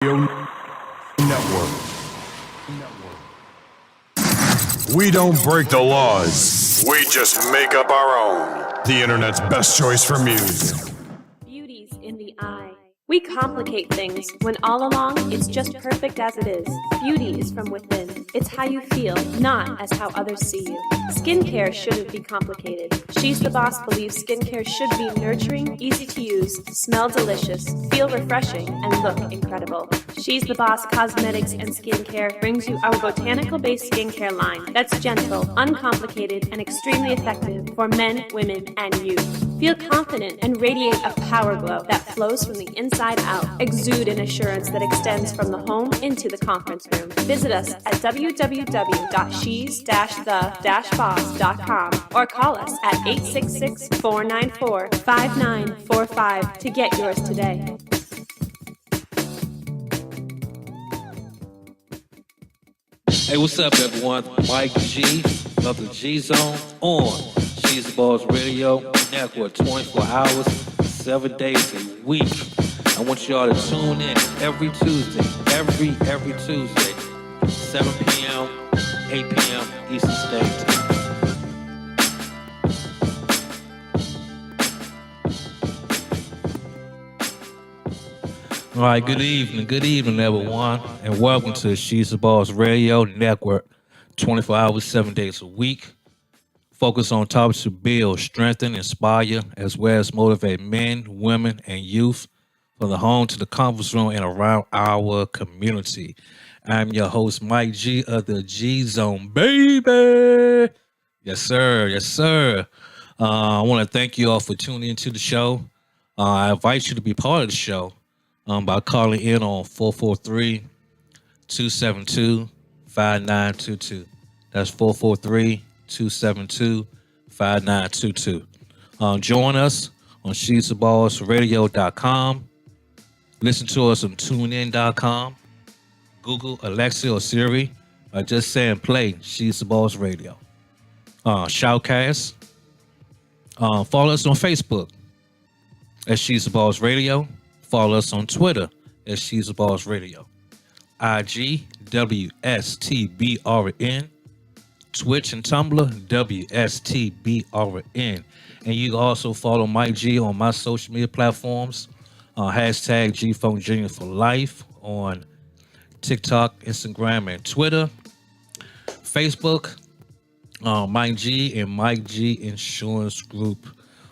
Network. We don't break the laws. We just make up our own. The internet's best choice for music. Beauty's in the eye. We complicate things when all along it's just perfect as it is. Beauty is from within. It's how you feel, not as how others see you. Skincare shouldn't be complicated. She's the Boss believes skincare should be nurturing, easy to use, smell delicious, feel refreshing, and look incredible. She's the Boss Cosmetics and Skincare brings you our botanical-based skincare line that's gentle, uncomplicated, and extremely effective for men, women, and youth. Feel confident and radiate a power glow that flows from the inside out. Exude an assurance that extends from the home into the conference room. Visit us at www.shes-the-boss.com or call us at 866-494-5945 to get yours today. Hey, what's up, everyone? Mike G of the G Zone on She's the Boss Radio Network, 24 hours, 7 days a week. I want y'all to tune in every Tuesday, every Tuesday, 7 p.m., 8 p.m. Eastern Standard Time. All right, good evening, everyone, and welcome to She's the Boss Radio Network, 24 hours, 7 days a week. Focus on topics to build, strengthen, inspire, as well as motivate men, women, and youth from the home to the conference room and around our community. I'm your host, Mike G of the G Zone, baby. Yes, sir. I want to thank you all for tuning into the show. I invite you to be part of the show by calling in on 443-272-5922. That's 443-272-5922. Join us on she'sthebossradio.com. Listen to us on tunein.com, Google, Alexa, or Siri by just saying play She's the Boss Radio. Shoutcast. Follow us on Facebook at She's the Boss Radio. Follow us on Twitter at She's the Boss Radio. IG, WSTBRN. Twitch and Tumblr, WSTBRN. And you can also follow Mike G on my social media platforms. Hashtag GPhone Jr. for life on TikTok, Instagram, and Twitter. Facebook, Mike G and Mike G Insurance Group.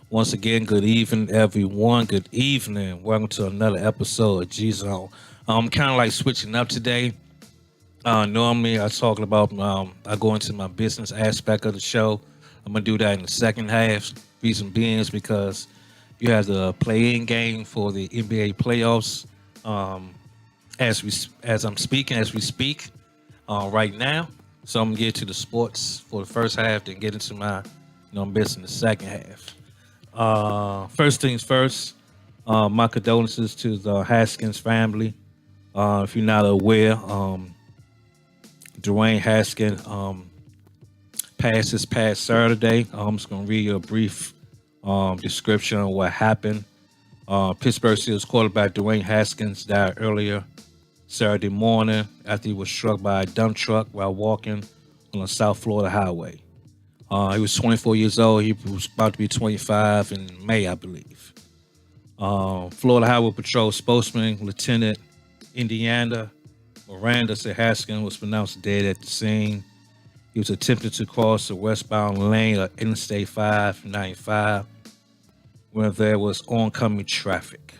Once again, good evening, everyone. Good evening. Welcome to another episode of G Zone. I'm kind of like switching up today. Normally, I talk about I go into my business aspect of the show. I'm gonna do that in the second half. Reason being is because you have the play-in game for the NBA playoffs. As we speak right now. So I'm gonna get to the sports for the first half, then get into my business in the second half. First things first, my condolences to the Haskins family. If you're not aware, Dwayne Haskins passed this past Saturday. I'm just going to read you a brief description of what happened. Pittsburgh Steelers quarterback Dwayne Haskins died earlier Saturday morning after he was struck by a dump truck while walking on a South Florida highway. He was 24 years old. He was about to be 25 in May, I believe. Florida Highway Patrol spokesman, Lieutenant Indiana Miranda, said Haskins was pronounced dead at the scene. He was attempting to cross the westbound lane of Interstate 595 when there was oncoming traffic.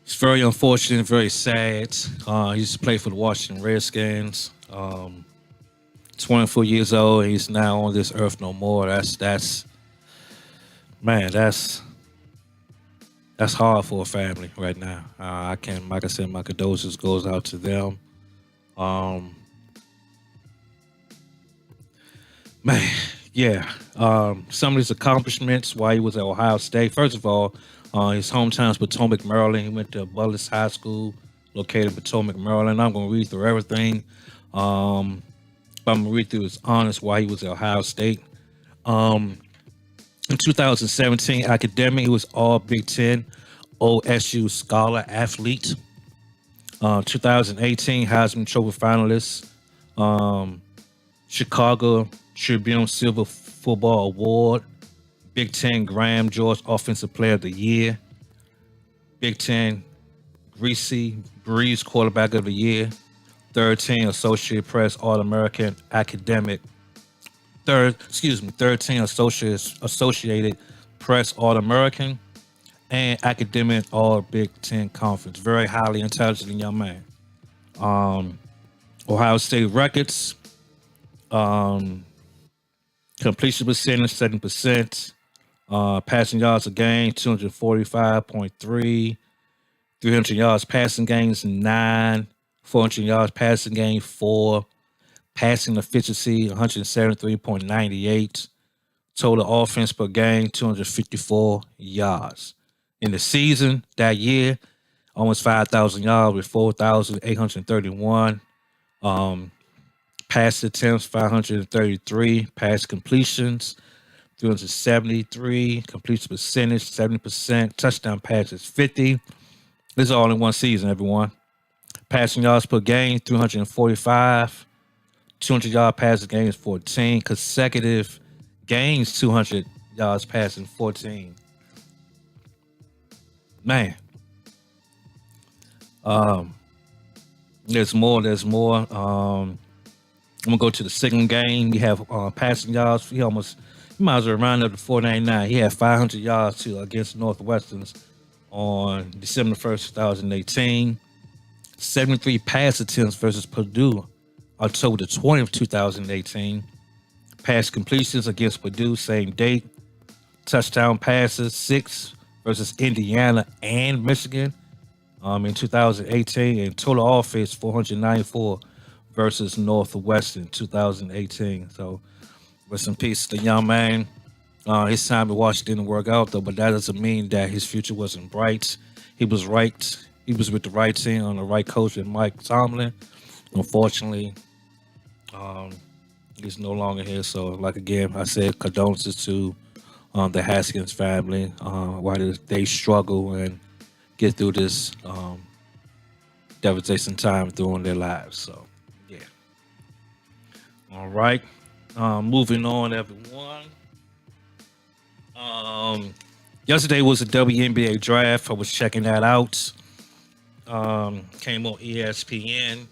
It's very unfortunate, very sad. He used to play for the Washington Redskins. 24 years old. He's now on this earth no more. That's hard for a family right now. Like I said, my condolences goes out to them. Some of his accomplishments while he was at Ohio State. First of all, his hometown is Potomac, Maryland. He went to Butler's High School, located in Potomac, Maryland. I'm going to read through everything. But I'm going to read through his honors while he was at Ohio State. In 2017 academic, he was all Big Ten, OSU Scholar Athlete. 2018 Heisman Trophy finalist. Chicago Tribune Silver Football Award. Big Ten Graham George Offensive Player of the Year. Big Ten Greasy Breeze Quarterback of the Year. Third team Associated Press All-American Academic. Third team Associated Press All-American and Academic All Big Ten Conference. Very highly intelligent young man. Ohio State records. Completion percentage 7%. Passing yards a game 245.3. 300 yards passing games 9. 400 yards passing game 4. Passing efficiency 173.98. Total offense per game 254 yards. In the season that year, almost 5,000 yards with 4,831. Pass attempts 533. Pass completions 373. Completion percentage 70%. Touchdown passes 50. This is all in one season, everyone. Passing yards per game 345. 200-yard passing games 14. Consecutive games 200 yards passing 14. Man. There's more. I'm gonna go to the second game. We have passing yards. He might as well round up to 499. He had 500 yards against Northwestern's on December 1st, 2018. 73 pass attempts versus Purdue, October 20th, 2018. Pass completions against Purdue, same date. Touchdown passes 6 versus Indiana and Michigan in 2018, and total offense 494 versus Northwestern 2018. So rest in peace, the young man. His time at Washington didn't work out though, but that doesn't mean that his future wasn't bright. He was right. He was with the right team on the right coach with Mike Tomlin. Unfortunately, he's no longer here. So, like again, I said condolences to the Haskins family while they struggle and get through this devastating time during their lives. So, yeah. All right. Moving on, everyone. Yesterday was the WNBA draft. I was checking that out. Came on ESPN.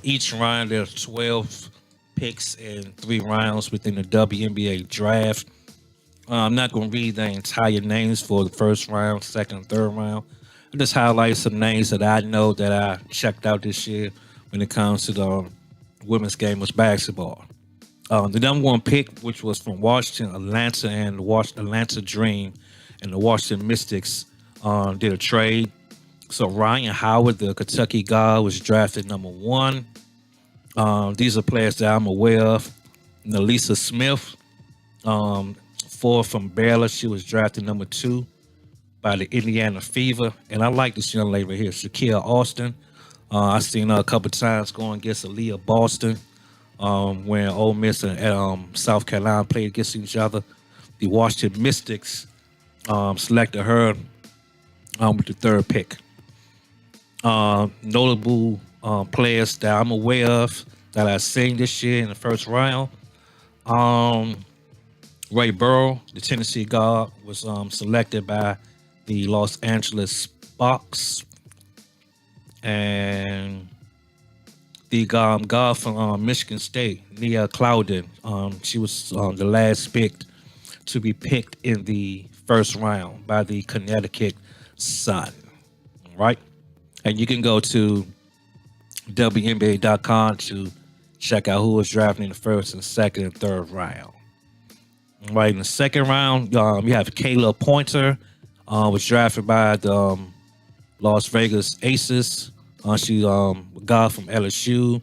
Each round there's 12 picks in 3 rounds within the WNBA draft. I'm not going to read the entire names for the first round, second, and third round. I just highlight some names that I know that I checked out this year when it comes to the women's game of basketball. The number 1 pick, which was from Washington, Atlanta, and the Atlanta Dream, and the Washington Mystics did a trade. So Ryan Howard, the Kentucky guard, was drafted number 1. These are players that I'm aware of. Nalisa Smith, 4 from Baylor. She was drafted number 2 by the Indiana Fever. And I like this young lady right here, Shakia Austin. I've seen her a couple times going against Aaliyah Boston when Ole Miss and South Carolina played against each other. The Washington Mystics selected her with the 3rd pick. Notable players that I'm aware of that I've seen this year in the first round. Ray Burrow, the Tennessee guard, was selected by the Los Angeles Sparks. And the guard from Michigan State, Nia Clouden, she was the last pick to be picked in the first round by the Connecticut Sun. All right? And you can go to WNBA.com to check out who was drafted in the first and second and third round. All right, in the second round, you have Kayla Pointer, was drafted by the Las Vegas Aces. She's a guard from LSU.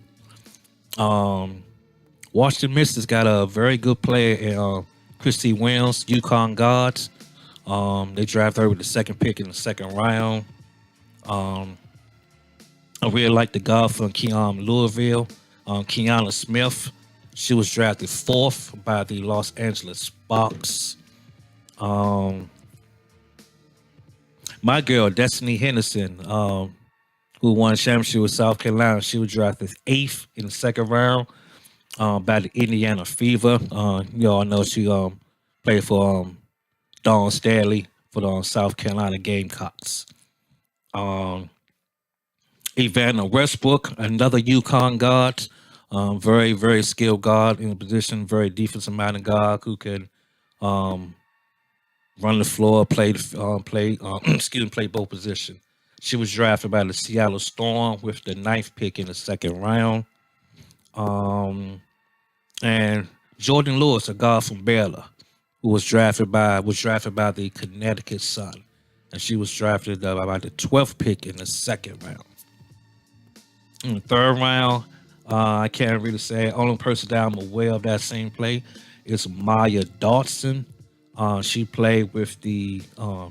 Washington Mystics got a very good player in Christy Williams, UConn guards. They drafted her with the 2nd pick in the 2nd round. I really like the guard from Louisville, Kiana Smith. She was drafted 4th by the Los Angeles Sparks. My girl, Destiny Henderson, who won a championship with South Carolina, she was drafted 8th in the second round by the Indiana Fever. You all know she played for Dawn Staley for the South Carolina Gamecocks. Evander Westbrook, another UConn guard, very, very skilled guard in the position, very defensive-minded guard who can run the floor, play both positions. She was drafted by the Seattle Storm with the 9th pick in the second round. And Jordan Lewis, a guard from Baylor, who was drafted by the Connecticut Sun, and she was drafted by the 12th pick in the second round. In the third round, I can't really say. Only person that I'm aware of that same play is Maya Dodson. She played with the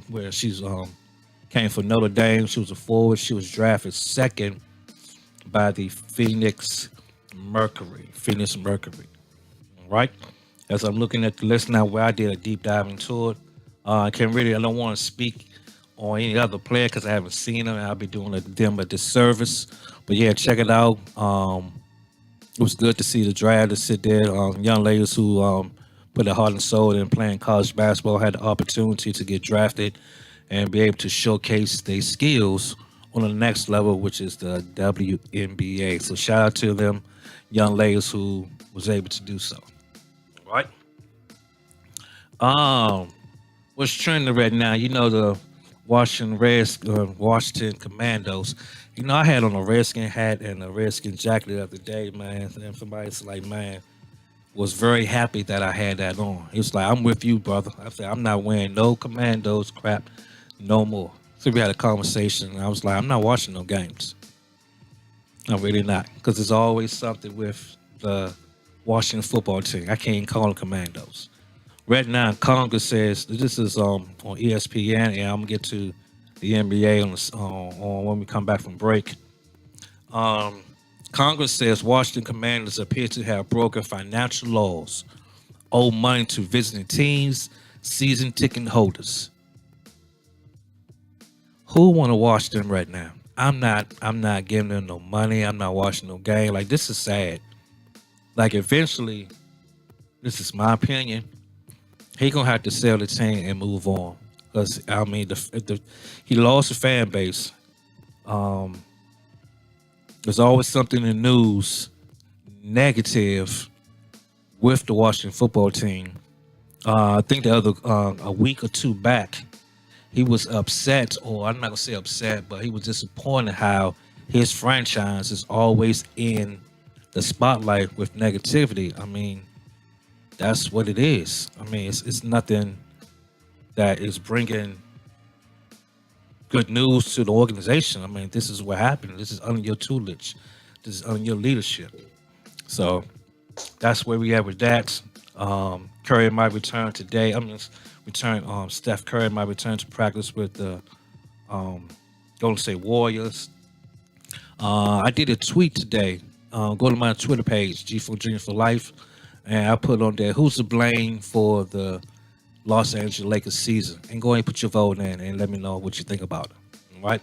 where she's came from Notre Dame. She was a forward. She was drafted 2nd by the Phoenix Mercury. All right. As I'm looking at the list now, where I did a deep dive into it, I don't want to speak on any other player because I haven't seen them. I'll be doing them a disservice. But yeah, check it out. It was good to see the draft to sit there. Young ladies who put their heart and soul in playing college basketball had the opportunity to get drafted and be able to showcase their skills on the next level, which is the WNBA. So shout out to them young ladies who was able to do so. All right. What's trending right now? You know, the Washington Commandos. You know, I had on a Redskin hat and a Redskin jacket the other day, man. And somebody's like, man, was very happy that I had that on. He was like, I'm with you, brother. I said, I'm not wearing no Commandos crap no more. So we had a conversation, and I was like, I'm not watching no games. I'm really not, because there's always something with the Washington football team. I can't even call them Commandos. Right now, Congress says, this is on ESPN, and I'm going to get to the NBA on when we come back from break. Congress says Washington Commanders appear to have broken financial laws, owe money to visiting teams, season ticket holders. Who want to watch them right now? I'm not giving them no money. I'm not watching no game. Like, this is sad. Like, eventually, this is my opinion, he gonna have to sell the team and move on. Because I mean, he lost the fan base. There's always something in the news negative with the Washington football team. I think a week or two back, he was upset, or I'm not gonna say upset, but he was disappointed how his franchise is always in the spotlight with negativity. I mean, that's what it is. I mean, it's nothing that is bringing good news to the organization. I mean, this is what happened. This is under your tutelage. This is under your leadership. So that's where we are with that. Curry might return today. Steph Curry might return to practice with the Golden State Warriors. I did a tweet today. Go to my Twitter page, G4 Junior for Life, and I put on there, who's to blame for the Los Angeles Lakers season? And go ahead and put your vote in and let me know what you think about it. All right.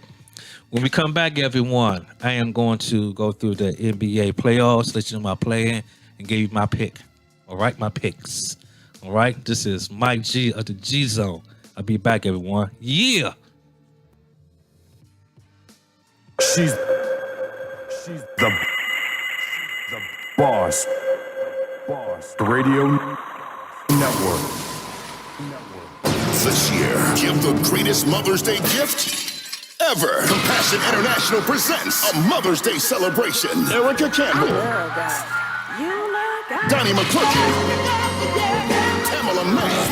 When we come back, everyone, I am going to go through the NBA playoffs, let you know my play-in, and give you my pick. All right, my picks. All right, this is Mike G of the G Zone. I'll be back, everyone. Yeah. She's the boss. Radio Network. This year, give the greatest Mother's Day gift ever. Compassion International presents a Mother's Day celebration. Erica Campbell, Donnie McClurkin, Tamala Mann,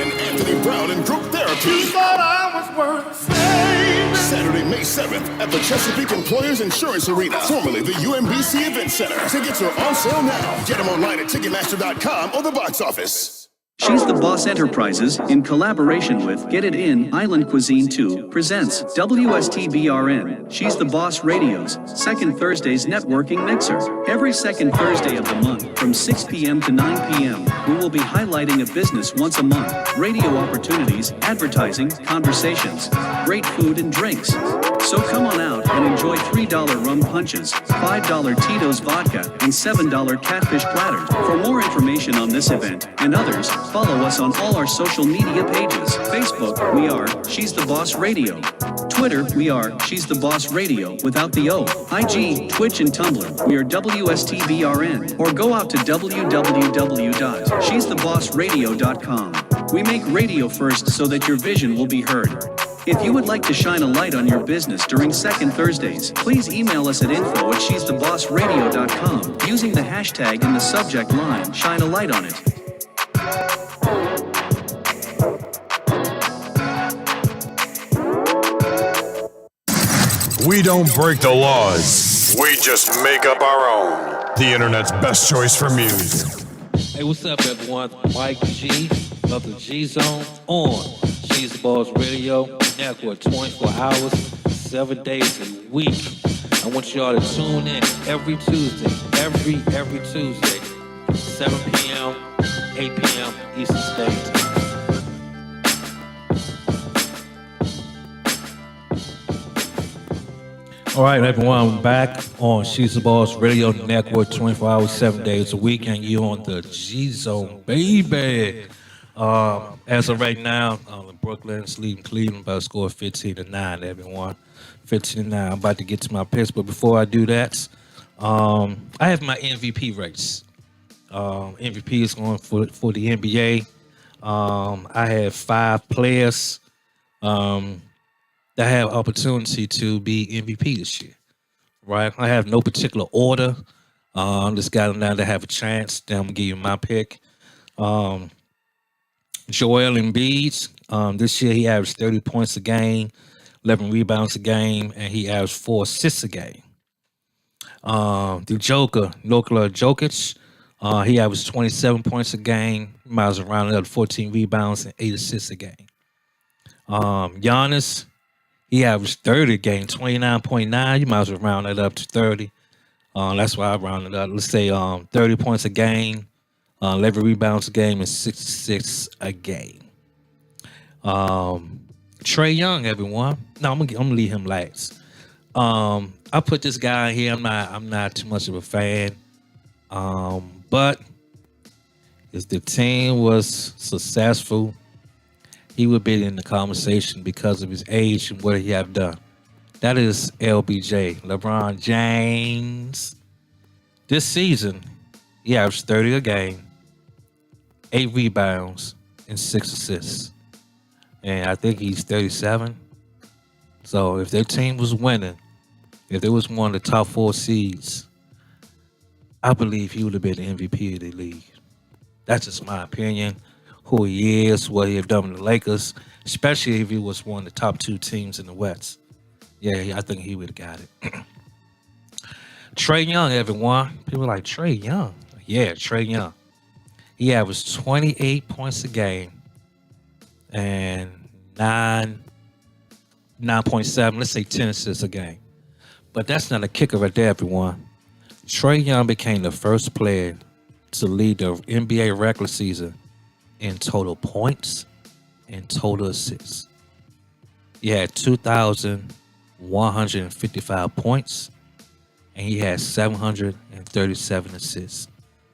and Anthony Brown in group therapy. You thought I was worth saving. Saturday, May 7th at the Chesapeake Employers Insurance Arena, formerly the UMBC Event Center. Tickets are on sale now. Get them online at Ticketmaster.com or the box office. She's the Boss Enterprises, in collaboration with Get It In Island Cuisine 2, presents WSTBRN, She's the Boss Radio's second Thursday's networking mixer. Every second Thursday of the month, from 6 p.m. to 9 p.m., we will be highlighting a business once a month, radio opportunities, advertising, conversations, great food and drinks. So come on out and enjoy $3 rum punches, $5 Tito's vodka, and $7 catfish platters. For more information on this event and others, follow us on all our social media pages. Facebook, we are She's the Boss Radio. Twitter, we are She's the Boss Radio without the O. IG, Twitch, and Tumblr, we are WSTBRN. Or go out to www.she'sthebossradio.com. We make radio first so that your vision will be heard. If you would like to shine a light on your business during Second Thursdays, please email us at info@she'sthebossradio.com using the hashtag in the subject line, shine a light on it. We don't break the laws. We just make up our own. The internet's best choice for music. Hey, what's up, everyone? Mike G of the G Zone on She's the Boss Radio Network, 24 hours, 7 days a week. I want y'all to tune in every Tuesday, every Tuesday, 7 p.m., 8 p.m. Eastern Standard Time. All right, everyone, I'm back on She's the Boss Radio Network, 24 hours, 7 days a week, and you on the G Zone, baby. As of right now, Brooklyn's leading Cleveland by a score of 15-9, everyone. 15-9. I'm about to get to my picks, but before I do that, I have my MVP race. MVP is going for the NBA. I have 5 players that have opportunity to be MVP this year, right? I have no particular order. I'm just got them down to have a chance. Then I'm going to give you my pick. Joel Embiid, this year he averaged 30 points a game, 11 rebounds a game, and he averaged 4 assists a game. The Joker, Nikola Jokic, he averaged 27 points a game, might as well round it up to 14 rebounds and 8 assists a game. Giannis, he averaged 30 a game, 29.9. You might as well round it up to 30. That's why I rounded up. Let's say 30 points a game, 11 rebounds a game, and 66 a game. Trae Young, everyone. No, I'm gonna leave him last. I put this guy in here. I'm not too much of a fan. But if the team was successful, he would be in the conversation because of his age and what he have done. That is LBJ, LeBron James. This season, he averaged 30 a game, 8 rebounds, and 6 assists. And I think he's 37. So if their team was winning, if they was one of the top 4 seeds, I believe he would have been the MVP of the league. That's just my opinion. Who he is, what he have done with the Lakers, especially if he was one of the top 2 teams in the West. Yeah, I think he would have got it. Trae Young, everyone. People are like, Trae Young. Yeah, Trae Young. He averaged 28 points a game and 9.7, let's say 10 assists a game. But that's not a kicker right there, everyone. Trae Young became the first player to lead the NBA regular season in total points and total assists. He had 2,155 points, and he had 737 assists.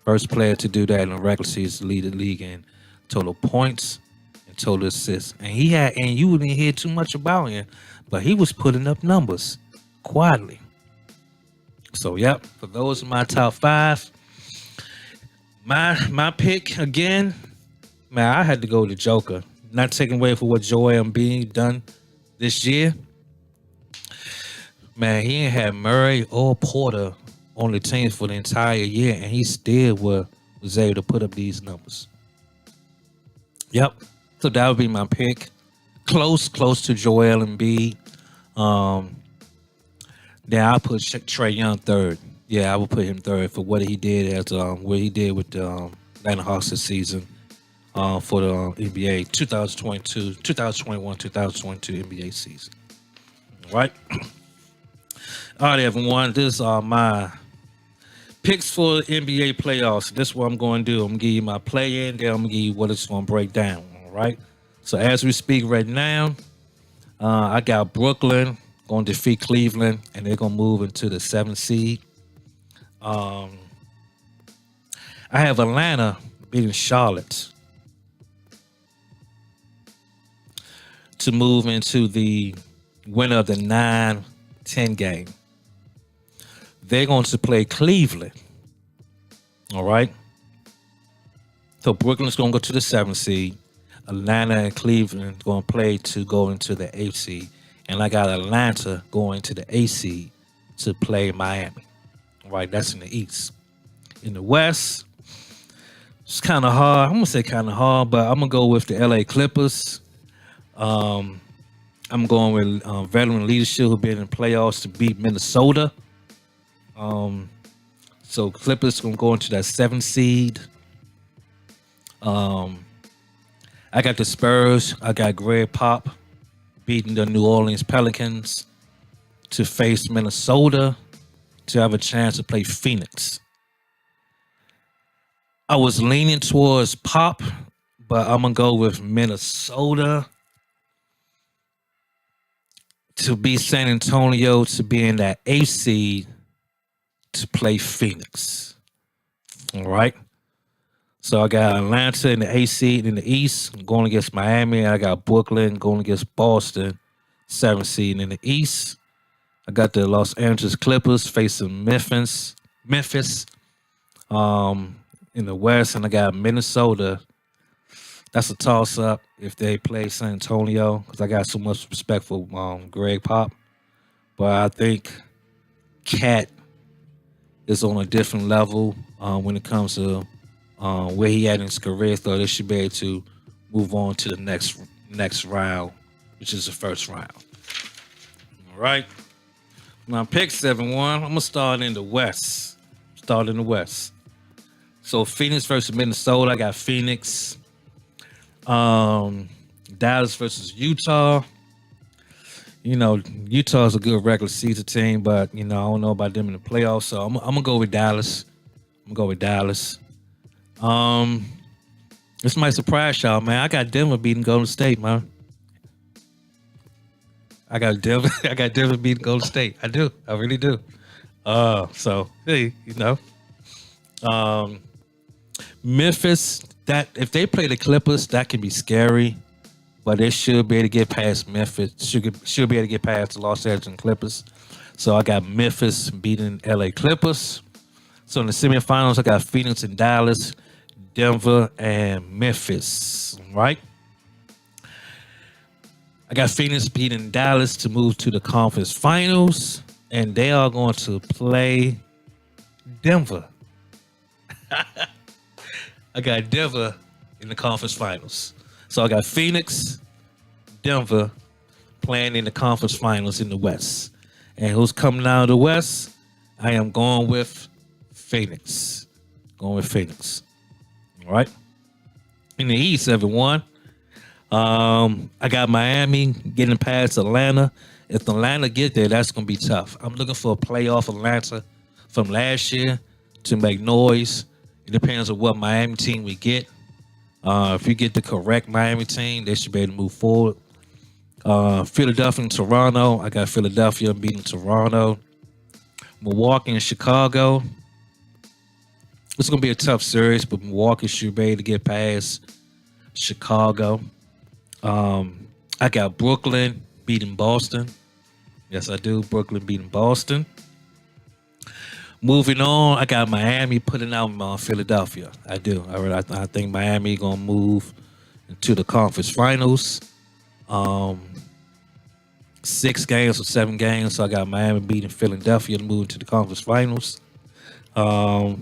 First player to do that in the regular season, lead the league in total points and total assists. And you wouldn't hear too much about him, but he was putting up numbers quietly. So, yep, for those are my top 5. My pick again, man, I had to go to Joker. Not taking away for what Joel Embiid done this year. Man, he ain't had Murray or Porter on the team for the entire year, and he still was able to put up these numbers. Yep. So that would be my pick. Close to Joel Embiid. Then I'll put Trae Young third. Yeah, I would put him third for what he did with the Atlanta Hawks this season. for the NBA 2021-2022 NBA season. All right. All right, everyone. These are my picks for the NBA playoffs. This is what I'm going to do. I'm going to give you my play-in, then I'm going to give you what it's going to break down. All right. So as we speak right now, I got Brooklyn going to defeat Cleveland, and they're going to move into the 7th seed. I have Atlanta beating Charlotte to move into the winner of the 9-10 game. They're going to play Cleveland. All right. So Brooklyn's going to go to the 7th seed. Atlanta and Cleveland going to play to go into the 8th seed. And I got Atlanta going to the 8th seed to play Miami. All right. That's in the East. In the West, it's kind of hard. I'm going to say kind of hard, but I'm going to go with the LA Clippers. I'm going with veteran leadership who've been in playoffs to beat Minnesota. So Clippers gonna go into that 7th seed. I got the Spurs. I got Greg Pop beating the New Orleans Pelicans to face Minnesota to have a chance to play Phoenix. I was leaning towards Pop, but I'm gonna go with Minnesota to beat San Antonio to be in that 8th seed to play Phoenix. All right. So I got Atlanta in the 8th seed in the East going against Miami. I got Brooklyn going against Boston, 7th seed in the East. I got the Los Angeles Clippers facing Memphis in the West, and I got Minnesota. That's a toss-up if they play San Antonio, because I got so much respect for Greg Pop. But I think Cat is on a different level when it comes to where he at in his career. So they should be able to move on to the next round, which is the first round. All right. My pick 7-1. I'm gonna start in the West. So Phoenix versus Minnesota. I got Phoenix. Dallas versus Utah. You know, Utah's a good regular season team, but I don't know about them in the playoffs. So I'm gonna go with Dallas. This might surprise y'all, man. I got Denver beating Golden State, man. I got Denver beating Golden State. I do. I really do. So hey, Memphis. That if they play the Clippers, that can be scary. But they should be able to get past Memphis. Should be able to get past the Los Angeles Clippers. So I got Memphis beating LA Clippers. So in the semifinals, I got Phoenix and Dallas, Denver and Memphis. Right? I got Phoenix beating Dallas to move to the conference finals, and they are going to play Denver. I got Denver in the conference finals. So I got Phoenix, Denver playing in the conference finals in the West. And who's coming out of the West? I am going with Phoenix. All right. In the East, everyone, I got Miami getting past Atlanta. If Atlanta get there, that's going to be tough. I'm looking for a playoff Atlanta from last year to make noise. It depends on what Miami team we get. If you get the correct Miami team, they should be able to move forward. Philadelphia and Toronto. I got Philadelphia beating Toronto. Milwaukee and Chicago. It's going to be a tough series, but Milwaukee should be able to get past Chicago. I got Brooklyn beating Boston. Yes, I do. Brooklyn beating Boston. Moving on, I got Miami putting out Philadelphia. I do. I think Miami gonna move into the conference finals. 6 games or 7 games. So I got Miami beating Philadelphia to move to the conference finals. I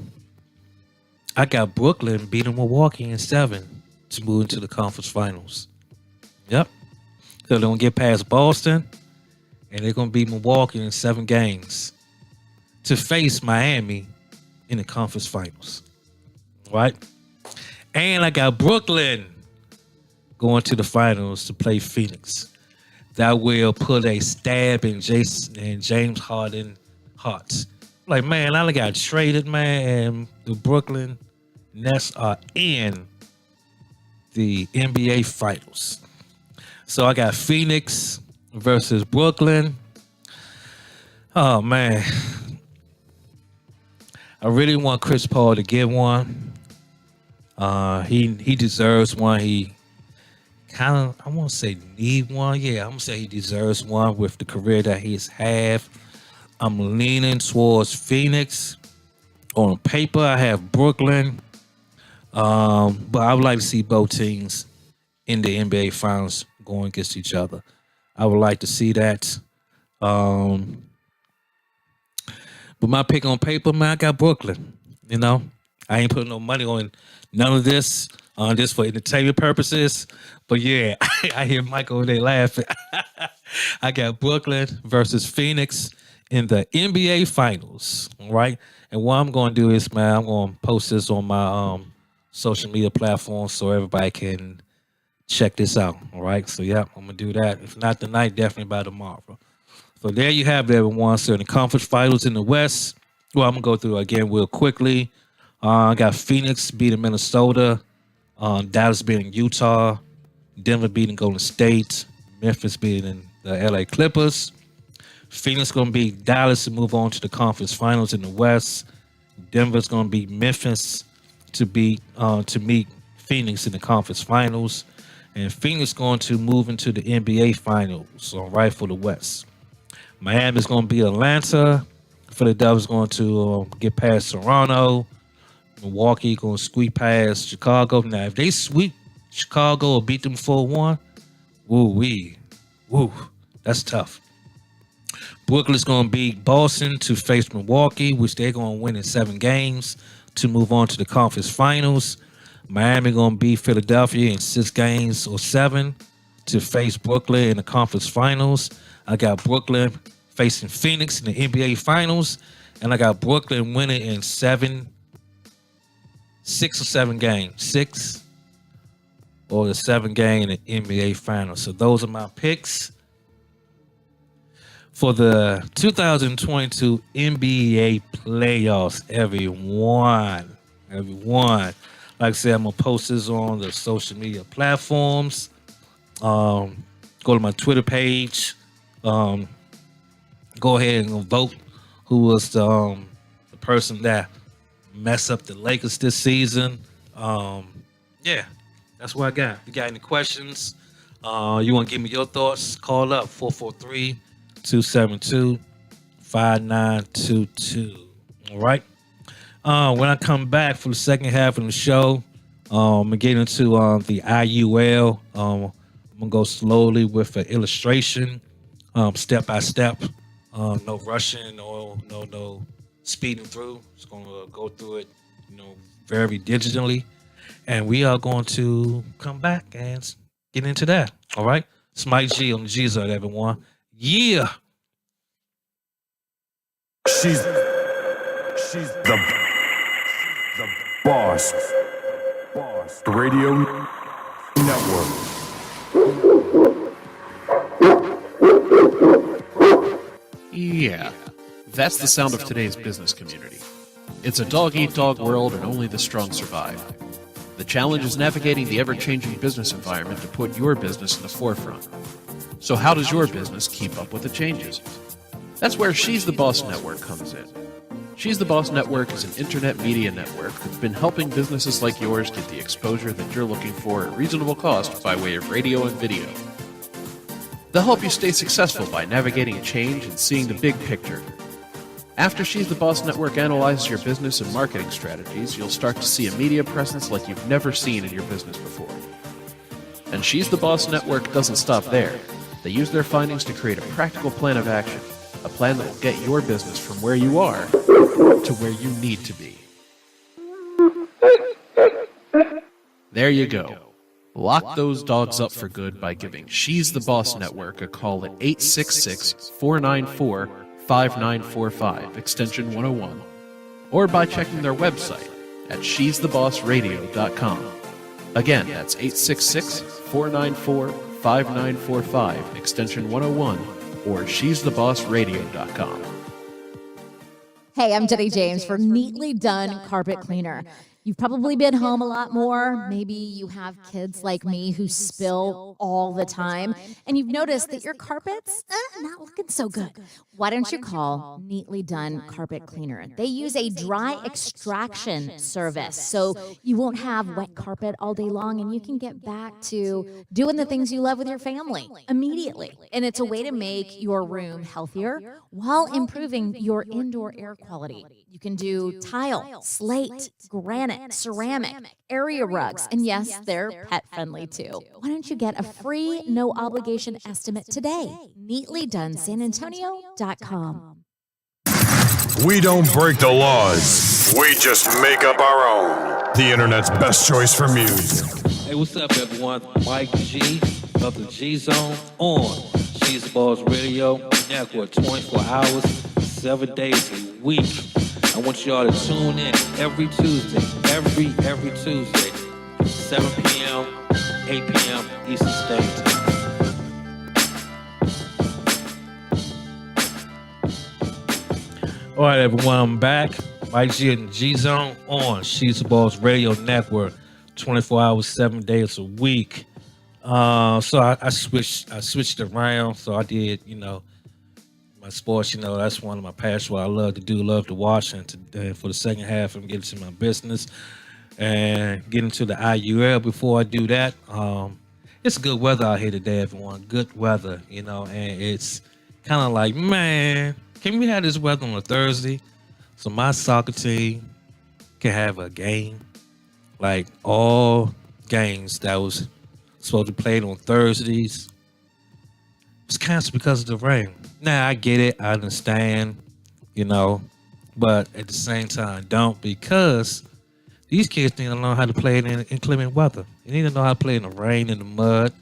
got Brooklyn beating Milwaukee in 7 to move into the conference finals. Yep. So they're gonna get past Boston, and they're gonna beat Milwaukee in 7 games to face Miami in the conference finals. Right? And I got Brooklyn going to the finals to play Phoenix. That will put a stab in Jason and James Harden hearts. Like, man, I got traded, man, and the Brooklyn Nets are in the NBA Finals. So I got Phoenix versus Brooklyn. Oh, man. I really want Chris Paul to get one. He deserves one. He kind of, I won't say need one. Yeah, I'm going to say he deserves one with the career that he's had. I'm leaning towards Phoenix. On paper, I have Brooklyn. But I would like to see both teams in the NBA Finals going against each other. I would like to see that. But my pick on paper, man, I got Brooklyn. You know, I ain't putting no money on none of this. Just for entertainment purposes. But yeah, I hear Mike over there laughing. I got Brooklyn versus Phoenix in the NBA Finals. All right. And what I'm going to do is, man, I'm going to post this on my social media platforms so everybody can check this out. All right. So, yeah, I'm going to do that. If not tonight, definitely by tomorrow. So there you have it, everyone. So in the conference finals in the West, well, I'm going to go through again real quickly. I got Phoenix beating Minnesota. Dallas beating Utah, Denver beating Golden State, Memphis beating the LA Clippers. Phoenix going to beat Dallas to move on to the conference finals in the West. Denver's going to beat Memphis to meet Phoenix in the conference finals. And Phoenix going to move into the NBA finals, all right, for the West. Miami's going to beat Atlanta. Philadelphia's going to get past Toronto. Milwaukee going to squeak past Chicago. Now, if they sweep Chicago or beat them 4-1, that's tough. Brooklyn's going to beat Boston to face Milwaukee, which they're going to win in 7 games to move on to the conference finals. Miami going to beat Philadelphia in 6 games or 7 to face Brooklyn in the conference finals. I got Brooklyn facing Phoenix in the NBA finals, and I got Brooklyn winning in 6 or 7 games. 6 or the 7 game in the NBA Finals. So those are my picks for the 2022 NBA playoffs, everyone. Like I said, I'm going to post this on the social media platforms. Go to my Twitter page. Go ahead and vote who was the person that mess up the Lakers this season. Yeah, that's what I got. If you got any questions, you want to give me your thoughts, call up 443-272-5922. All right. When I come back for the second half of the show, I'm going to get into the IUL. I'm going to go slowly with an illustration, step by step. No rushing or no speeding through. Just going to go through it, very digitally. And we are going to come back and get into that. All right? It's Mike G on the G-Zone, everyone. Yeah. She's the boss. Radio Network. Yeah, that's the sound of today's business community. It's a dog-eat-dog world and only the strong survive. The challenge is navigating the ever-changing business environment to put your business in the forefront. So how does your business keep up with the changes? That's where She's the Boss Network comes in. She's the Boss Network is an internet media network that's been helping businesses like yours get the exposure that you're looking for at reasonable cost by way of radio and video. They'll help you stay successful by navigating change and seeing the big picture. After She's the Boss Network analyzes your business and marketing strategies, you'll start to see a media presence like you've never seen in your business before. And She's the Boss Network doesn't stop there. They use their findings to create a practical plan of action, a plan that will get your business from where you are to where you need to be. There you go. Lock those dogs up for good by giving She's the Boss Network a call at 866-494-5945, extension 101, or by checking their website at shesthebossradio.com. Again, that's 866 494 5945, extension 101, or she'sthebossradio.com. Hey, I'm Jenny James for Neatly Done Carpet Cleaner. You've probably been home a lot more. Maybe you have kids like me who spill all the time, and you've noticed that your carpet's not looking so good. Why don't you call Neatly Done Carpet Cleaner? They use a dry extraction service, so you won't have wet carpet all day long, and you can get back to doing the things you love with your family immediately. And it's a way to make your room healthier while improving your indoor air quality. You can do tile, slate, granite, ceramic, area rugs, and yes, they're pet friendly too. Why don't you get a free, no obligation estimate today? NeatlyDoneSanAntonio.com. We don't break the laws. We just make up our own. The internet's best choice for music. Hey, what's up, everyone? Mike G of the G Zone on She's the Boss Radio Network, 24 hours, 7 days a week. I want y'all to tune in every Tuesday, every Tuesday, 7 p.m., 8 p.m. Eastern Standard Time. All right, everyone, I'm back. Mike G and G Zone on She's the Boss Radio Network, 24 hours, 7 days a week. So I switched around. So I did, my sports, that's one of my passions, what I love to do, love to watch. And for the second half, I'm getting to my business and getting to the IUL. Before I do that, it's good weather out here today, everyone. Good weather, and it's kind of like, man, can we have this weather on a Thursday so my soccer team can have a game? Like all games that was supposed to play on Thursdays was canceled because of the rain. Now I get it, I understand, but at the same time, don't, because these kids need to learn how to play in inclement weather. They need to know how to play in the rain, in the mud,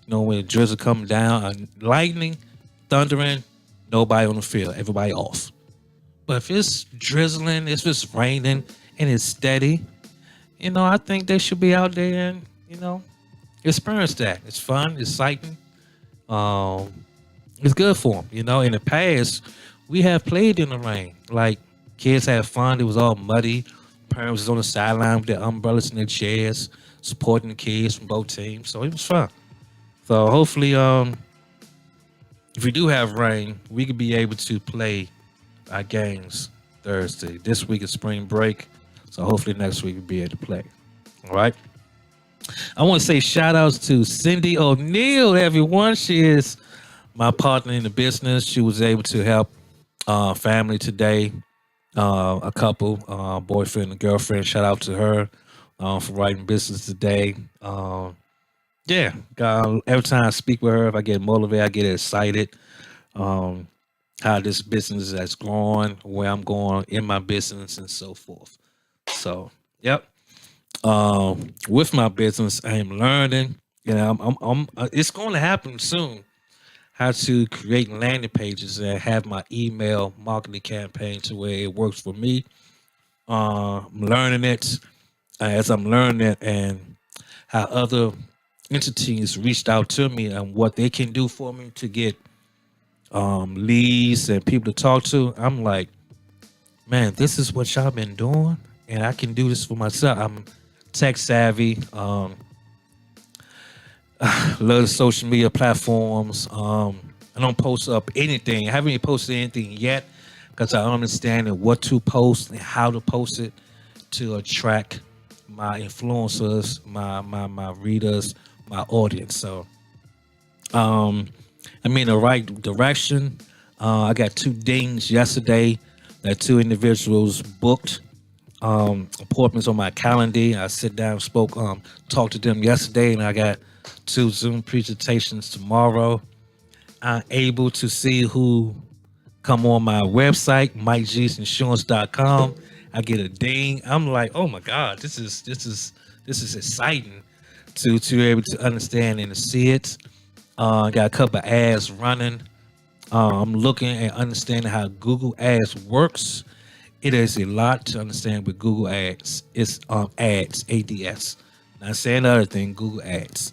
when the drizzle coming down, lightning, thundering, nobody on the field, everybody off. But if it's drizzling, if it's raining, and it's steady, I think they should be out there and, experience that. It's fun, it's exciting. It's good for them. In the past, we have played in the rain. Like, kids had fun. It was all muddy. Parents was on the sideline with their umbrellas and their chairs, supporting the kids from both teams. So it was fun. So hopefully, if we do have rain, we could be able to play our games Thursday. This week is spring break. So hopefully next week we'll be able to play. All right. I want to say shout outs to Cindy O'Neill, everyone. She is my partner in the business. She was able to help family today, a couple, boyfriend and girlfriend. Shout out to her for writing business today. Every time I speak with her, if I get motivated, I get excited. How this business has grown, where I'm going in my business, and so forth. So, yep. With my business, I am learning. It's going to happen soon. How to create landing pages and have my email marketing campaign to where it works for me. I'm learning it as I'm learning it, and how other entities reached out to me and what they can do for me to get leads and people to talk to. I'm like, man, this is what y'all been doing, and I can do this for myself. I'm tech savvy. Love the social media platforms. I don't post up anything. I haven't even posted anything yet because I understand what to post and how to post it to attract my influencers, my readers, my audience. So, I'm in the right direction. I got 2 dings yesterday that 2 individuals booked appointments on my calendar. I sit down, talked to them yesterday, and I got 2 Zoom presentations tomorrow. I'm able to see who come on my website, MikeG'sInsurance.com. I get a ding. I'm like, oh my God, this is exciting to be able to understand and to see it. I got a couple of ads running. I'm looking and understanding how Google Ads works. It is a lot to understand with Google Ads. It's ads, ADS. Not saying the other thing, Google Ads.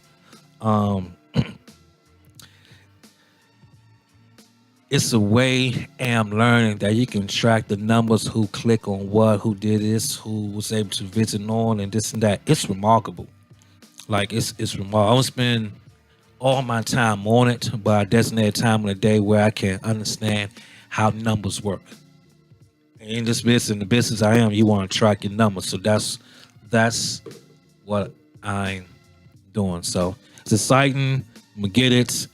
It's a way, and I'm learning that you can track the numbers, who click on what, who did this, who was able to visit on, and this and that. It's remarkable. Like it's remarkable. I don't spend all my time on it, but I designate time in the day where I can understand how numbers work. And in this business, in the business I am, you want to track your numbers. So that's what I'm doing. So it's exciting. I'm gonna get it.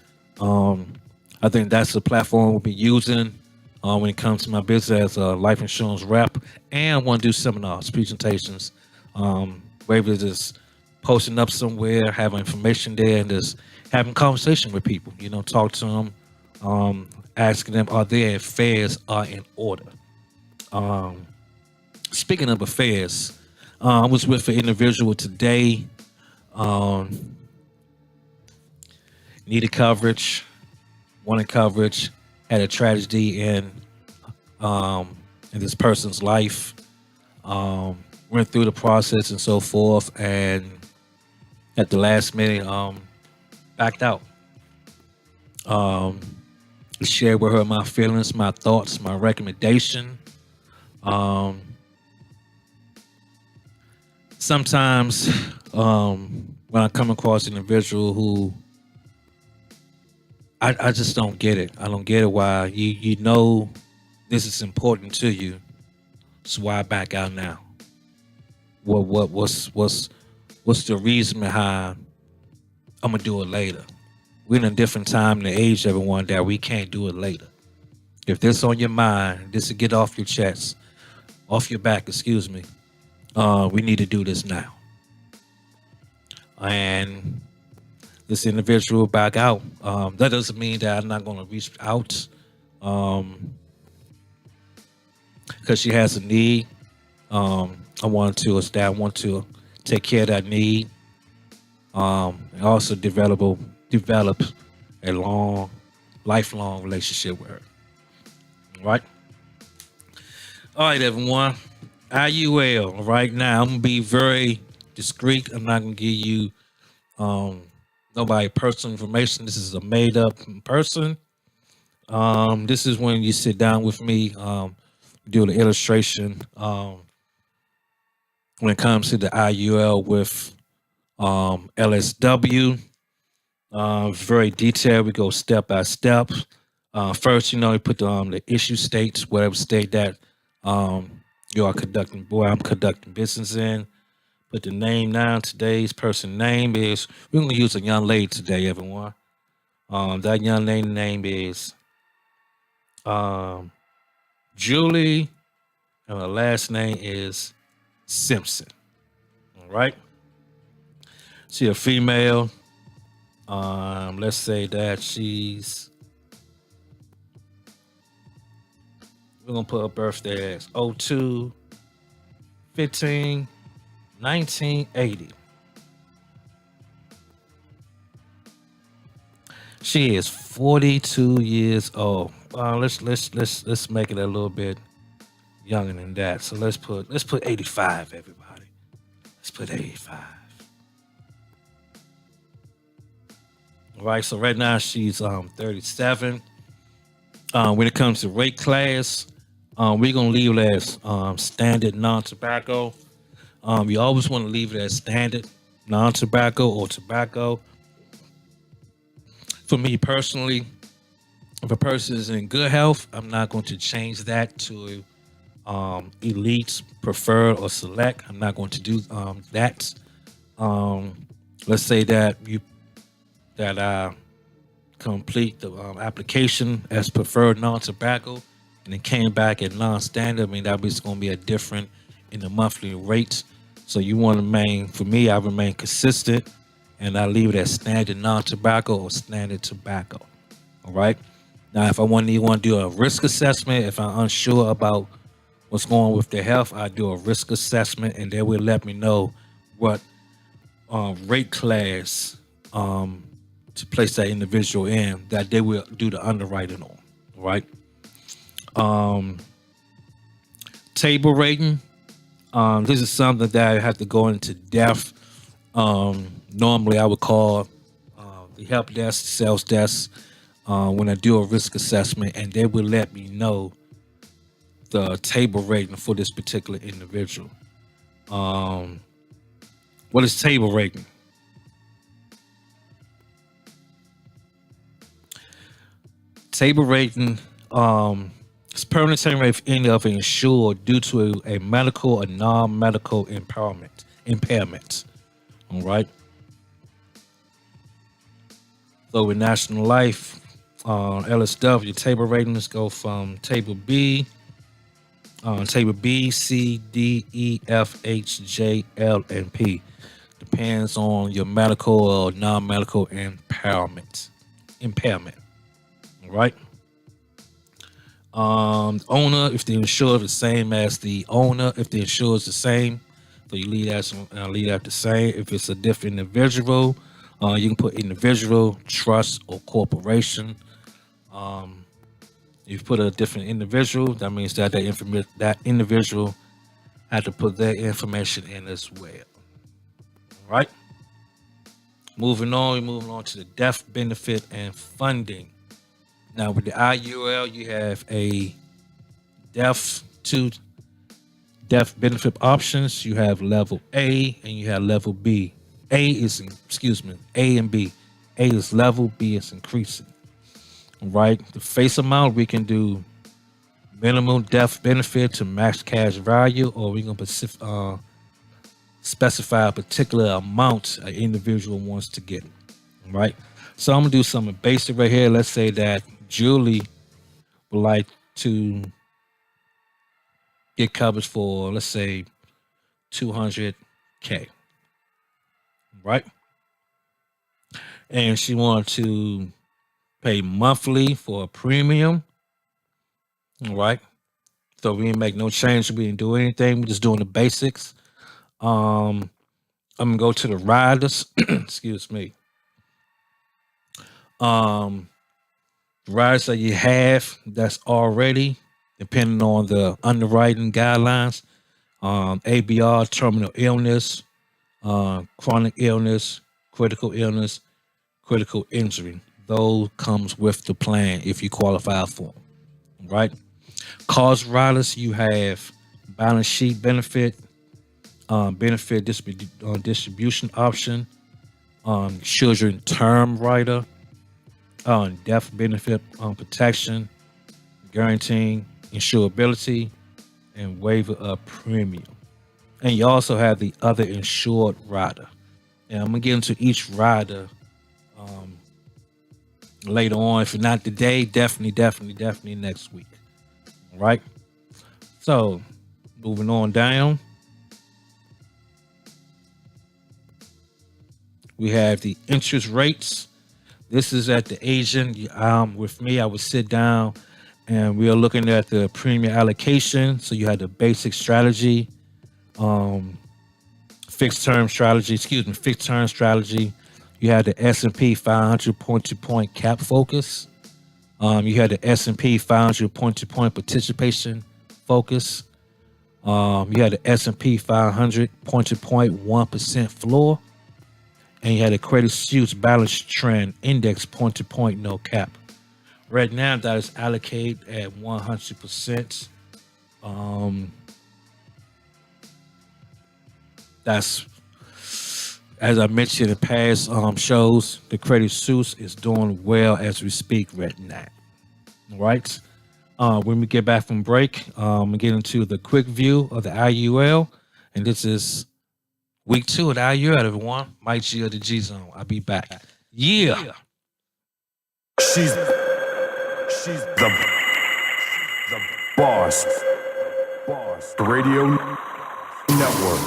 I think that's the platform we'll be using when it comes to my business as a life insurance rep, and I want to do seminars, presentations, whether it's just posting up somewhere, having information there, and just having conversation with people. You know, talk to them, asking them, are their affairs are in order. Speaking of affairs, I was with an individual today. Needed coverage, wanted coverage, had a tragedy in this person's life. Went through the process and so forth, and at the last minute, backed out. Shared with her my feelings, my thoughts, my recommendation. Sometimes when I come across an individual who I just don't get it. I don't get it why you know this is important to you. So why back out now? What's the reason behind I'm gonna do it later? We're in a different time and age, everyone, that we can't do it later. If this on your mind, this to get off your chest, off your back, excuse me, we need to do this now. And this individual back out. That doesn't mean that I'm not going to reach out because she has a need. I want to take care of that need, and also develop a lifelong relationship with her. All right, everyone. IUL. Right now, I'm gonna be very discreet. I'm not gonna give you nobody personal information. This is a made up person. This is when you sit down with me, do the illustration when it comes to the IUL with LSW. Very detailed. We go step by step. First, you put the issue states, whatever state that you are conducting, I'm conducting business in. Put the name down. Today's person name is, we're going to use a young lady today, everyone. That young lady name is Julie, and her last name is Simpson. All right. She a female. Let's say that we're going to put her birthday as 02/15/1980. She is 42 years old. Let's make it a little bit younger than that. So let's put 85, everybody. Let's put 85. All right. So right now she's 37. When it comes to rate class, we're gonna leave it as standard non-tobacco. You always want to leave it as standard non-tobacco or tobacco. For me personally, if a person is in good health, I'm not going to change that to elite, preferred, or select. I'm not going to do that. Let's say that I complete the application as preferred non-tobacco, and it came back at non-standard. I mean, that was going to be a different in the monthly rate. So you want to remain, for me, I remain consistent, and I leave it as standard non-tobacco or standard tobacco. All right. Now, if you want to do a risk assessment, if I'm unsure about what's going on with their health, I do a risk assessment, and they will let me know what rate class to place that individual in that they will do the underwriting on. Right. Table rating. This is something that I have to go into depth Normally, I would call the help desk, sales desk, when I do a risk assessment, and they would let me know the table rating for this particular individual. Um, what is table rating? Table rating is permanent term rate of any of an insured due to a medical or non-medical impairment. All right. So with National Life, LSW, table ratings go from table B, C, D, E, F, H, J, L, and P. Depends on your medical or non-medical impairment. All right. Owner, if the insurer is the same as the owner, if the insurer is the same, so you leave that the same. If it's a different individual, you can put individual, trust, or corporation. If you put a different individual, that means that that individual had to put their information in as well. All right. Moving on to the death benefit and funding. Now with the IUL, you have a death benefit options. You have level A and you have level B. A and B. A is level, B is increasing. Right? The face amount, we can do minimum death benefit to max cash value, or we can specify a particular amount an individual wants to get. Right? So I'm gonna do something basic right here. Let's say that Julie would like to get coverage for, let's say, 200K. Right? And she wanted to pay monthly for a premium. All right. So we didn't make no change. We didn't do anything. We're just doing the basics. I'm gonna go to the riders. Excuse me. Riders that you have that's already, depending on the underwriting guidelines, ABR, terminal illness, chronic illness, critical injury. Those comes with the plan if you qualify for them. Right? Cause riders, you have balance sheet benefit, benefit distribution option, children term rider, death benefit protection, guaranteeing insurability, and waiver of premium. And you also have the other insured rider. And I'm gonna get into each rider later on. If not today, definitely next week. All right. So moving on down, we have the interest rates. This is at the agent. With me, I would sit down and we are looking at the premium allocation. So you had the basic strategy, fixed term strategy. You had the S&P 500 point-to-point cap focus. You had the S&P 500 point-to-point participation focus. You had the S&P 500 point-to-point 1% floor. And you had a Credit Suisse balance trend index point-to-point no cap. Right now, that is allocated at 100%. That's, as I mentioned in past shows, the Credit Suisse is doing well as we speak right now. All right. When we get back from break, we get into the quick view of the IUL, and this is week 2 of the IUL, everyone. Mike G of the G Zone. I'll be back. Yeah. She's the boss. Radio Network.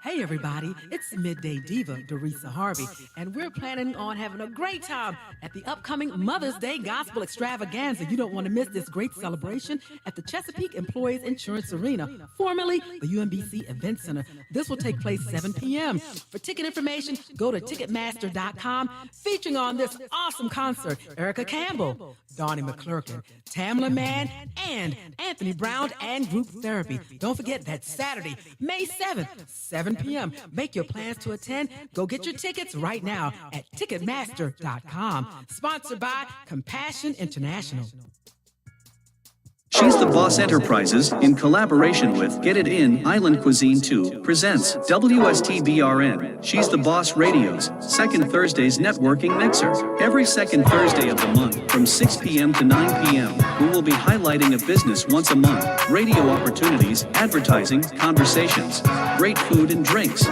Hey everybody, it's Midday Diva, Dorisa Harvey, and we're planning on having a great time at the upcoming Mother's Day Gospel Extravaganza. You don't want to miss this great celebration at the Chesapeake Employees Insurance Arena, formerly the UMBC Event Center. This will take place 7 p.m. For ticket information, go to Ticketmaster.com. Featuring on this awesome concert, Erica Campbell, Donnie McClurkin, Tamla Mann, and Anthony Brown and Group Therapy. Don't forget that Saturday, May 7th, 7 p.m. Make your plans to attend. Go get your tickets right now at Ticketmaster.com. Sponsored by Compassion International. She's the Boss Enterprises, in collaboration with Get It In, Island Cuisine 2, presents WSTBRN. She's the Boss Radio's second Thursday's networking mixer. Every second Thursday of the month from 6 p.m. to 9 p.m., we will be highlighting a business once a month, radio opportunities, advertising, conversations, great food and drinks.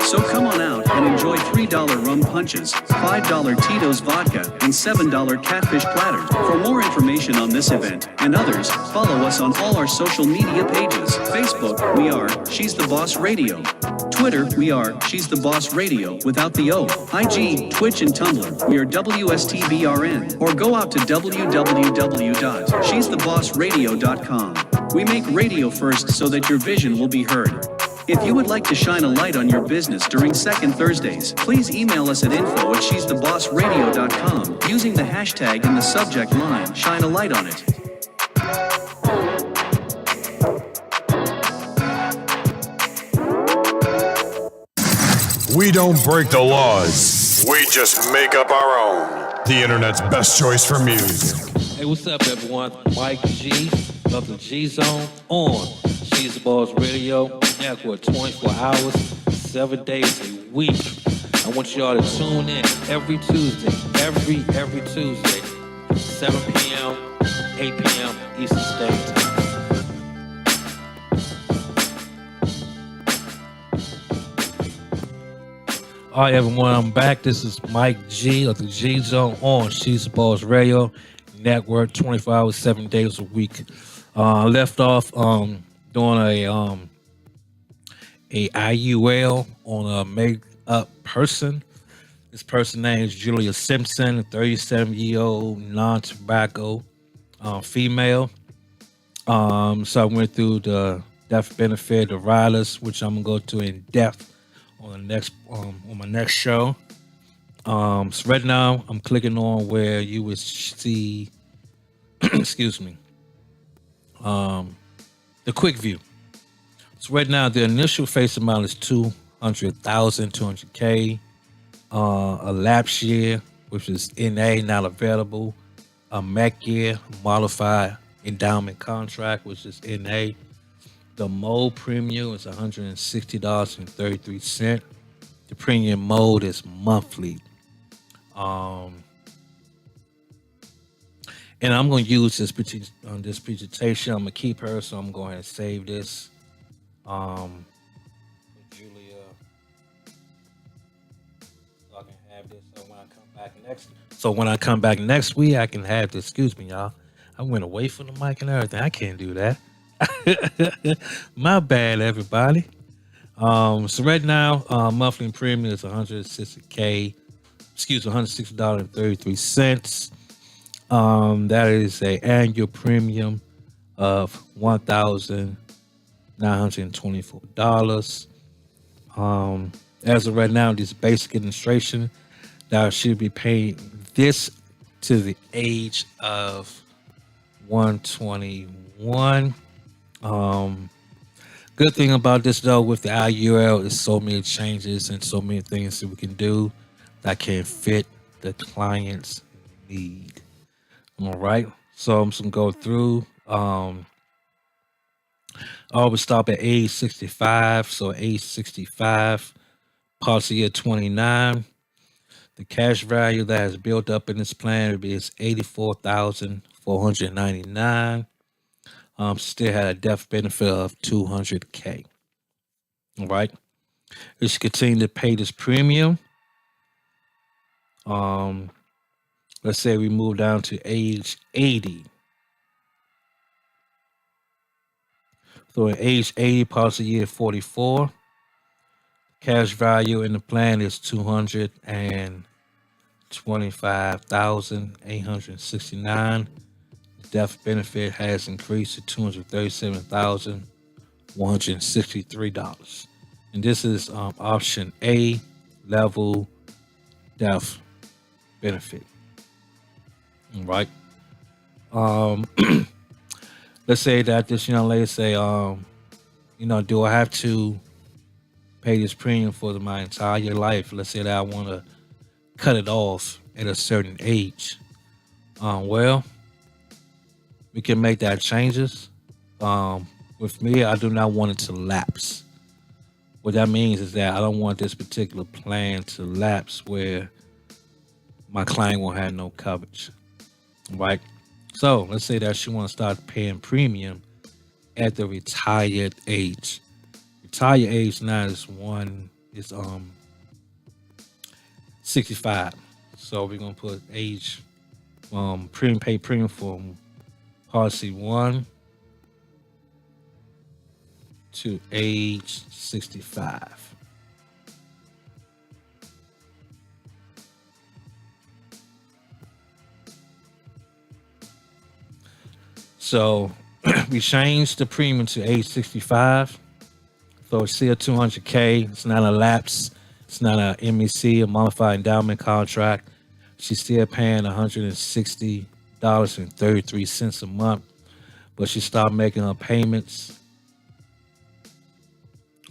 So come on out and enjoy $3 rum punches, $5 Tito's vodka, and $7 catfish platters. For more information on this event and others, follow us on all our social media pages. Facebook, we are She's the Boss Radio. Twitter, we are She's the Boss Radio without the O. IG, Twitch, and Tumblr, we are WSTBRN. Or go out to www.she'sthebossradio.com. We make radio first so that your vision will be heard. If you would like to shine a light on your business during Second Thursdays, please email us at info@she'sthebossradio.com using the hashtag in the subject line, shine a light on it. We don't break the laws. We just make up our own. The internet's best choice for music. Hey, what's up, everyone? Mike G of the G Zone on She's the Boss Radio Network, 24 hours, 7 days a week. I want y'all to tune in every Tuesday, every Tuesday, 7 p.m., 8 p.m. Eastern Standard Time. All right, everyone, I'm back. This is Mike G of the G Zone on She's the Boss Radio Network, 24 hours, 7 days a week. I left off doing a IUL on a made-up person. This person name is Julia Simpson, a 37-year-old non-tobacco female. So I went through the death benefit, the riders, which I'm gonna go to in depth on the next on my next show. So right now I'm clicking on where you would see excuse me, the quick view. So right now the initial face amount is 200K. A lapse year, which is NA, not available. A MEC year, modified endowment contract, which is NA. The mode premium is $160.33. The premium mode is monthly. And I'm going to use this presentation. I'm going to keep her, so I'm going to save this. Julia, so I can have this. So when I come back next week, I can have this. Excuse me, y'all. I went away from the mic and everything. I can't do that. My bad, everybody. So right now, monthly premium is $160.33. That is an annual premium of $1,924. As of right now, this basic administration that should be paying this to the age of 121. Good thing about this though, with the IUL, is so many changes and so many things that we can do that can fit the client's need. All right, so I'm just gonna go through. I always stop at age 65. So age 65, policy year 29. The cash value that is built up in this plan is $84,499. Still had a death benefit of $200K. All right. You should continue to pay this premium. Let's say we move down to age 80. So at age 80, policy year 44. Cash value in the plan is 225,869. Death benefit has increased to $237,163. And this is option A, level death benefit. All right. Um, let's say that this young lady say, do I have to pay this premium for my entire life? Let's say that I want to cut it off at a certain age. Well, we can make that changes. With me, I do not want it to lapse. What that means is that I don't want this particular plan to lapse where my client won't have no coverage. Right? So let's say that she want to start paying premium at the retired age. Retired age now is 65. So we're gonna put age pay premium for policy 1 to age 65. So we changed the premium to age 65. So it's still 200K. It's not a lapse. It's not a MEC, a modified endowment contract. She's still paying $160.33 a month, but she stopped making her payments.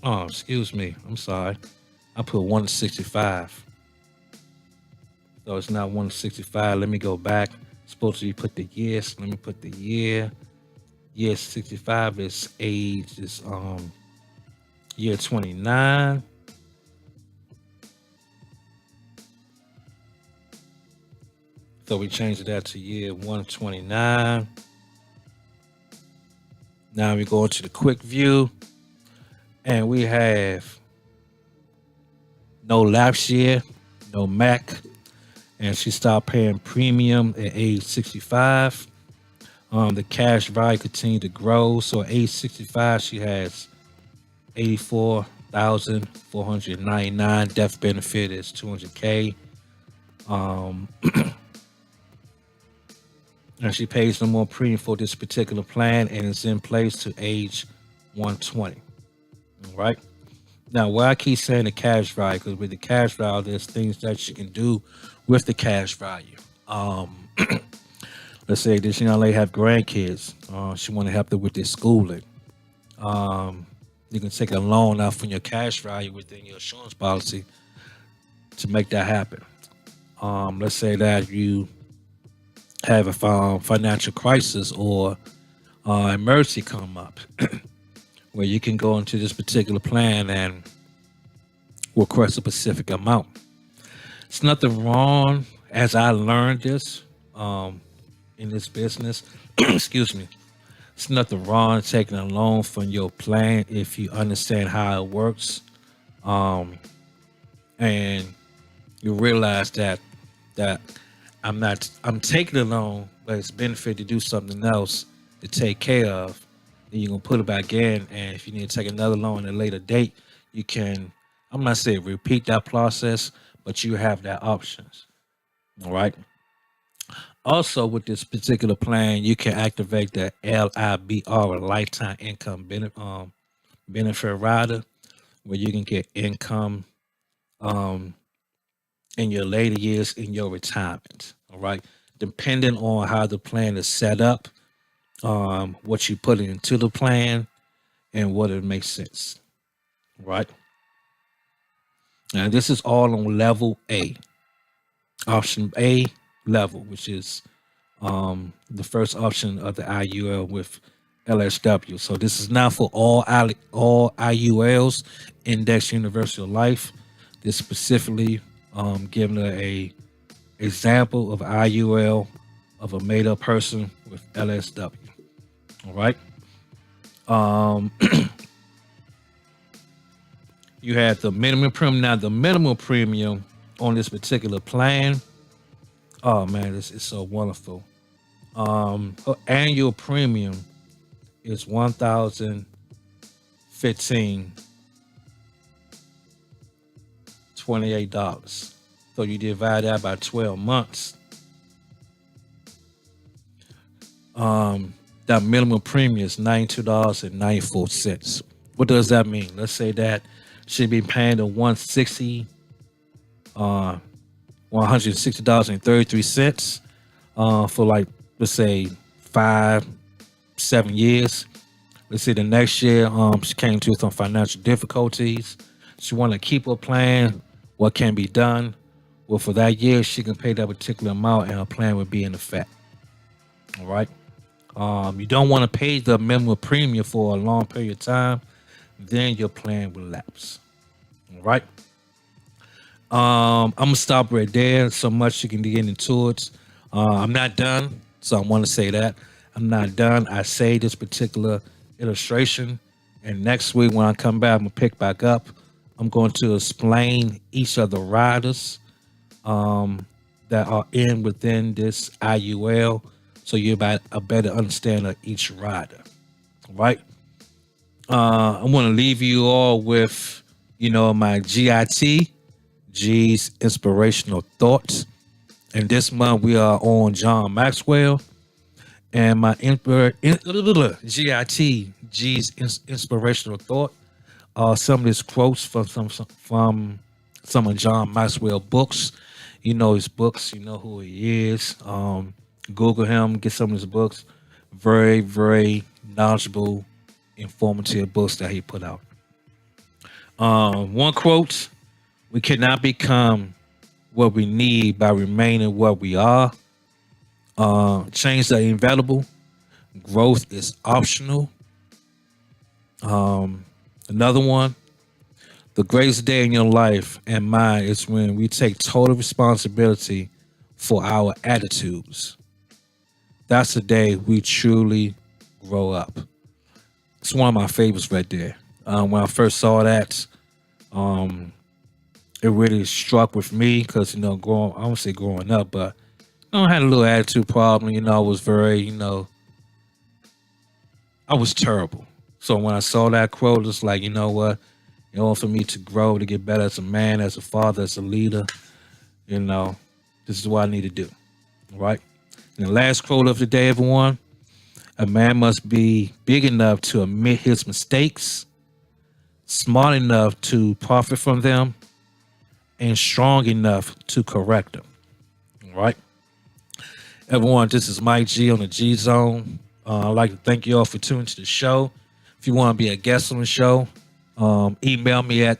Oh, excuse me. I'm sorry. I put 165. So it's not 165. Let me go back. Supposed to be put the years. Let me put the year. Year 65 is age is year 29. So we changed that to year 129. Now we go into the quick view, and we have no lapse year, no MAC, and she stopped paying premium at age 65. The cash value continued to grow. So at age 65, she has 84,499. Death benefit is 200K. And she pays no more premium for this particular plan, and it's in place to age 120. All right. Now, why I keep saying the cash value, because with the cash value, there's things that you can do with the cash value. Let's say this young lady have grandkids. She want to help them with their schooling. You can take a loan out from your cash value within your insurance policy to make that happen. Let's say that you have a financial crisis or emergency come up where you can go into this particular plan and request a specific amount. It's nothing wrong, as I learned this in this business. Excuse me. It's nothing wrong taking a loan from your plan if you understand how it works, and you realize that I'm taking a loan, but it's benefit to do something else to take care of. Then you're gonna put it back in, and if you need to take another loan at a later date, you can. I'm not saying repeat that process, but you have that options. All right. Also, with this particular plan, you can activate the LIBR, a lifetime income benefit rider, where you can get income in your later years in your retirement. All right. Depending on how the plan is set up, what you put into the plan, and what it makes sense. Right. Now, this is all on level A. Option A level, which is the first option of the IUL with LSW. So this is not for all IULs, Index Universal Life. This specifically giving a example of IUL of a made up person with LSW. All right. You have the minimum premium. Now the minimum premium on this particular plan, oh man, this is so wonderful. Her annual premium is $1,015. $28. So you divide that by 12 months. That minimum premium is $92.94. What does that mean? Let's say that she'd be paying the $160.33 for like, let's say 5-7 years. Let's say the next year she came to some financial difficulties. She want to keep her plan. What can be done? Well, for that year, she can pay that particular amount and her plan would be in effect. All right. You don't want to pay the minimum premium for a long period of time, then your plan will lapse. All right. I'm gonna stop right there. So much you can get into it. I'm not done, so I want to say that I'm not done. I say this particular illustration, and next week when I come back, I'm gonna pick back up. I'm going to explain each of the riders that are within this IUL, so you have a better understanding of each rider. All right. I want to leave you all with, my GIT, G's Inspirational Thoughts. And this month we are on John Maxwell. And my GIT, G's Inspirational Thought, some of his quotes from some of John Maxwell books. You know his books, you know who he is. Google him, get some of his books. Very, very knowledgeable, informative books that he put out. One quote: "We cannot become what we need by remaining what we are. Change are inevitable. Growth is optional." Another one: "The greatest day in your life and mine is when we take total responsibility for our attitudes. That's the day we truly grow up." It's one of my favorites right there. When I first saw that, it really struck with me because, I won't say growing up, but I had a little attitude problem. I was very, I was terrible. So when I saw that quote, it's like, you know what? In order for me to grow, to get better as a man, as a father, as a leader, this is what I need to do. All right. And the last quote of the day, everyone: "A man must be big enough to admit his mistakes, smart enough to profit from them, and strong enough to correct them." All right. Everyone, this is Mike G on the G Zone. I'd like to thank you all for tuning to the show. If you want to be a guest on the show, email me at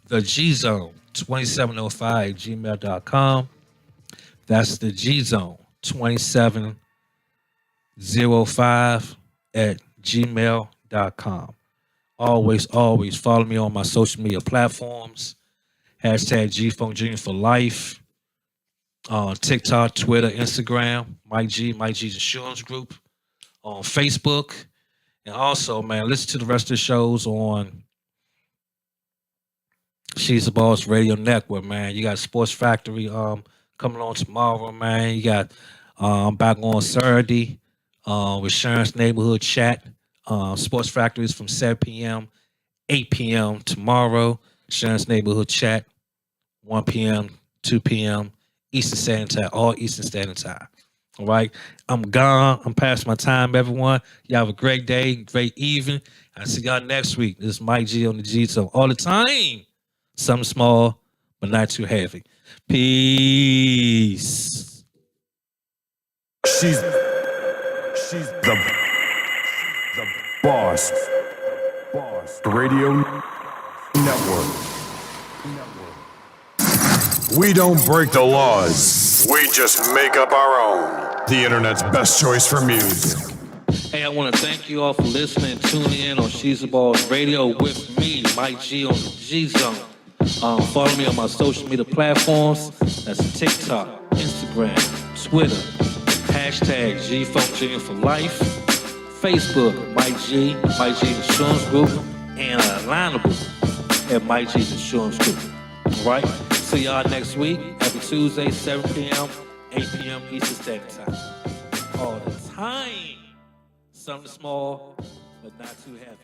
thegzone2705@gmail.com. That's the gzone2705@gmail.com. Always follow me on my social media platforms. Hashtag GFunk Jr. for life. TikTok, Twitter, Instagram. Mike's Insurance Group. On Facebook. And also, man, listen to the rest of the shows on She's the Boss Radio Network, man. You got Sports Factory coming on tomorrow, man. You got back on Saturday with Sharon's Neighborhood Chat. Sports Factory is from 7 p.m., 8 p.m. tomorrow. Sharon's Neighborhood Chat, 1 p.m., 2 p.m. Eastern Standard Time, all Eastern Standard Time. All right. I'm gone. I'm past my time, everyone. Y'all have a great day, great evening. I'll see y'all next week. This is Mike G on the G Zone. All the time. Something small, but not too heavy. Peace. She's the boss. Radio Network. We don't break the laws. We just make up our own. The internet's best choice for music. Hey, I want to thank you all for listening and tuning in on She's the Boss Radio with me, Mike G on the G Zone. Follow me on my social media platforms. That's TikTok, Instagram, Twitter. Hashtag GFunk Jr. for life. Facebook, Mike G Insurance Group. And alignable at Mike G's Insurance Group. All right? See y'all next week. Every Tuesday, 7 p.m., 8 p.m. Eastern Standard Time. All the time. Something small, but not too heavy.